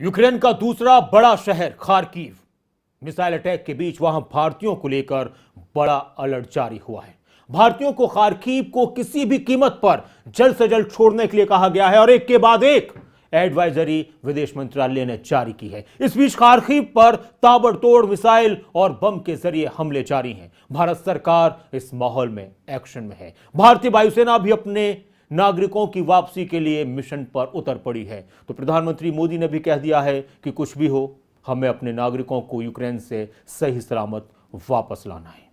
Ukraine का दूसरा बड़ा शहर खार्किव, मिसाइल अटैक के बीच वहां भारतीयों को लेकर बड़ा अलर्ट जारी हुआ है। भारतीयों को खार्किव को किसी भी कीमत पर जल्द से जल्द छोड़ने के लिए कहा गया है और एक के बाद एक एडवाइजरी विदेश मंत्रालय ने जारी की है। इस बीच खार्किव पर ताबड़तोड़ मिसाइल और बम के जरिए हमले जारी हैं। भारत सरकार इस माहौल में एक्शन में है। भारतीय वायुसेना भी अपने नागरिकों की वापसी के लिए मिशन पर उतर पड़ी है। तो प्रधानमंत्री मोदी ने भी कह दिया है कि कुछ भी हो, हमें अपने नागरिकों को यूक्रेन से सही सलामत वापस लाना है।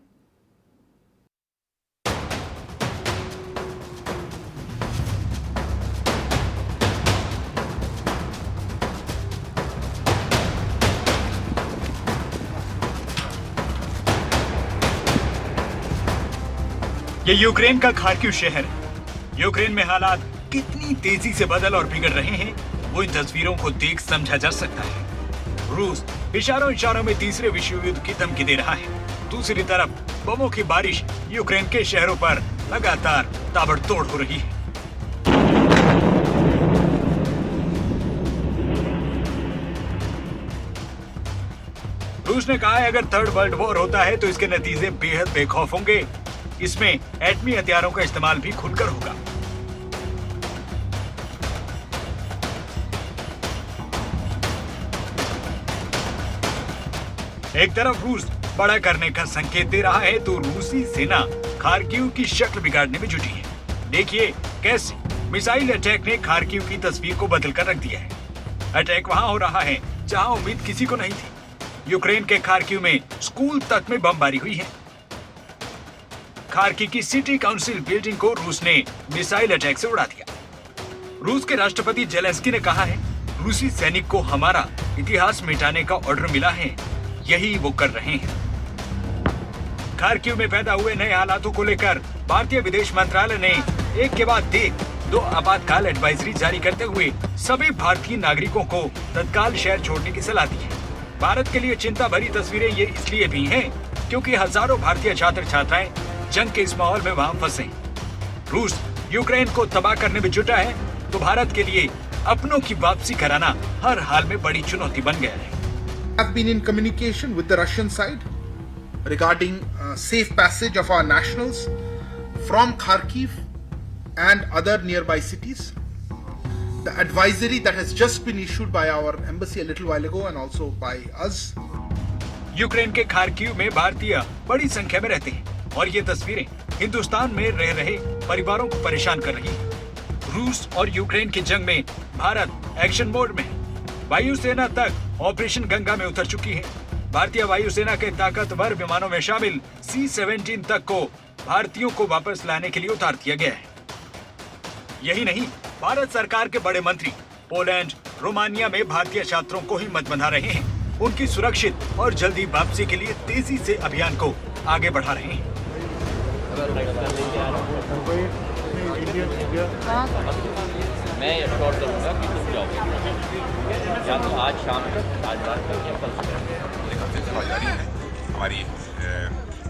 ये यूक्रेन का खार्किव शहर है। यूक्रेन में हालात कितनी तेजी से बदल और बिगड़ रहे हैं, वो इन तस्वीरों को देख समझा जा सकता है। रूस इशारों में तीसरे विश्व युद्ध की धमकी दे रहा है। दूसरी तरफ बमों की बारिश यूक्रेन के शहरों पर लगातार ताबड़तोड़ हो रही है। रूस ने कहा है अगर थर्ड वर्ल्ड वॉर होता है तो इसके नतीजे बेहद बेखौफ होंगे। इसमें एटमी हथियारों का इस्तेमाल भी खुलकर होगा। एक तरफ रूस बड़ा करने का संकेत दे रहा है तो रूसी सेना खार्किव की शक्ल बिगाड़ने में जुटी है। देखिए कैसे मिसाइल अटैक ने खार्किव की तस्वीर को बदल कर रख दिया है। अटैक वहां हो रहा है जहां उम्मीद किसी को नहीं थी। यूक्रेन के खार्किव में स्कूल तक में बमबारी हुई है। खार्किव की सिटी काउंसिल बिल्डिंग को रूस ने मिसाइल अटैक से उड़ा दिया। रूस के राष्ट्रपति जेलेंस्की ने कहा है, रूसी सैनिक को हमारा इतिहास मिटाने का ऑर्डर मिला है, यही वो कर रहे हैं। खार्किव में पैदा हुए नए हालातों को लेकर भारतीय विदेश मंत्रालय ने एक के बाद एक दो आपातकाल एडवाइजरी जारी करते हुए सभी भारतीय नागरिकों को तत्काल शहर छोड़ने की सलाह दी है। भारत के लिए चिंता भरी तस्वीरें ये इसलिए भी हैं क्योंकि हजारों भारतीय छात्र छात्राएं जंग के इस माहौल में वहां फंसे। रूस यूक्रेन को तबाह करने में जुटा है तो भारत के लिए अपनों की वापसी कराना हर हाल में बड़ी चुनौती बन गया है। Have been in communication with the Russian side regarding safe passage of our nationals from Kharkiv and other nearby cities. The advisory that has just been issued by our embassy a little while ago and also by us. Ukraine के Kharkiv में भारतीय बड़ी संख्या में रहते हैं और ये तस्वीरें हिंदुस्तान में रह रहे परिवारों को परेशान कर रही हैं। रूस और यूक्रेन की जंग में भारत एक्शन मोड में है। वायुसेना तक ऑपरेशन गंगा में उतर चुकी है। भारतीय वायुसेना के ताकतवर विमानों में शामिल C-17 तक को भारतीयों को वापस लाने के लिए उतार दिया गया है। यही नहीं, भारत सरकार के बड़े मंत्री पोलैंड, रोमानिया में भारतीय छात्रों को हिम्मत बंधा रहे हैं। उनकी सुरक्षित और जल्दी वापसी के लिए तेजी से अभियान को आगे बढ़ा रहे हैं। मैं एश्योर करूंगा कि तुम जाओगे, या तो आज शाम तक, आज रात तक या कल सुबह। जारी है। हमारी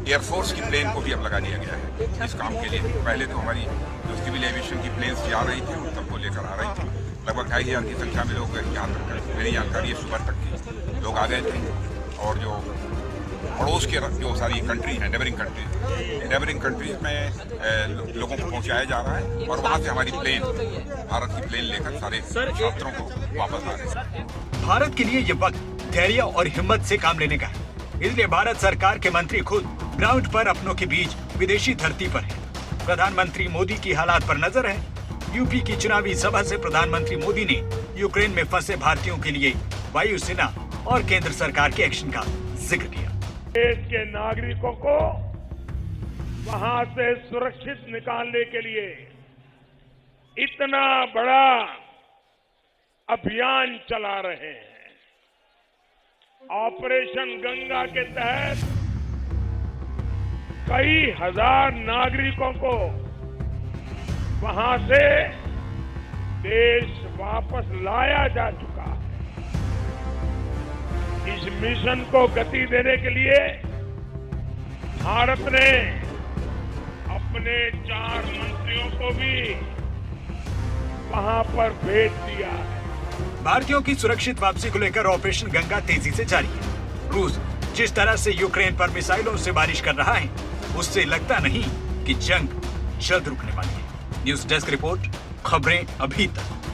एयरफोर्स की प्लेन को भी अब लगा दिया गया है इस काम के लिए। पहले तो हमारी जो सिविल एविएशन की प्लेन्स जा रही थी उन सबको लेकर आ रही थी। लगभग 2500 की संख्या में लोग यहाँ तक, मेरी जानकारी है सुबह तक की लोग आ गए थे। और जो पड़ोस के जो सारी कंट्री हैं, नेबरिंग कंट्रीज में लोगों को पहुंचाया जा रहा है और वहां से हमारी प्लेन, भारत की प्लेन लेकर सारे छात्रों को वापस आ रहे हैं। भारत के लिए ये वक्त धैर्य और हिम्मत से काम लेने का है। इसलिए भारत सरकार के मंत्री खुद ग्राउंड पर अपनों के बीच विदेशी धरती पर है। प्रधानमंत्री मोदी की हालात पर नजर है। यूपी की चुनावी सभा से प्रधानमंत्री मोदी ने यूक्रेन में फंसे भारतीयों के लिए वायुसेना और केंद्र सरकार के एक्शन का जिक्र किया। देश के नागरिकों को वहां से सुरक्षित निकालने के लिए इतना बड़ा अभियान चला रहे हैं। ऑपरेशन गंगा के तहत कई हजार नागरिकों को वहां से देश वापस लाया जा चुका है। इस मिशन को गति देने के लिए भारत ने अपने 4 मंत्रियों को भी वहां पर भेज दिया है। भारतीयों की सुरक्षित वापसी को लेकर ऑपरेशन गंगा तेजी से जारी है। रूस जिस तरह से यूक्रेन पर मिसाइलों से बारिश कर रहा है, उससे लगता नहीं कि जंग जल्द रुकने वाली है। न्यूज डेस्क रिपोर्ट, खबरें अभी तक।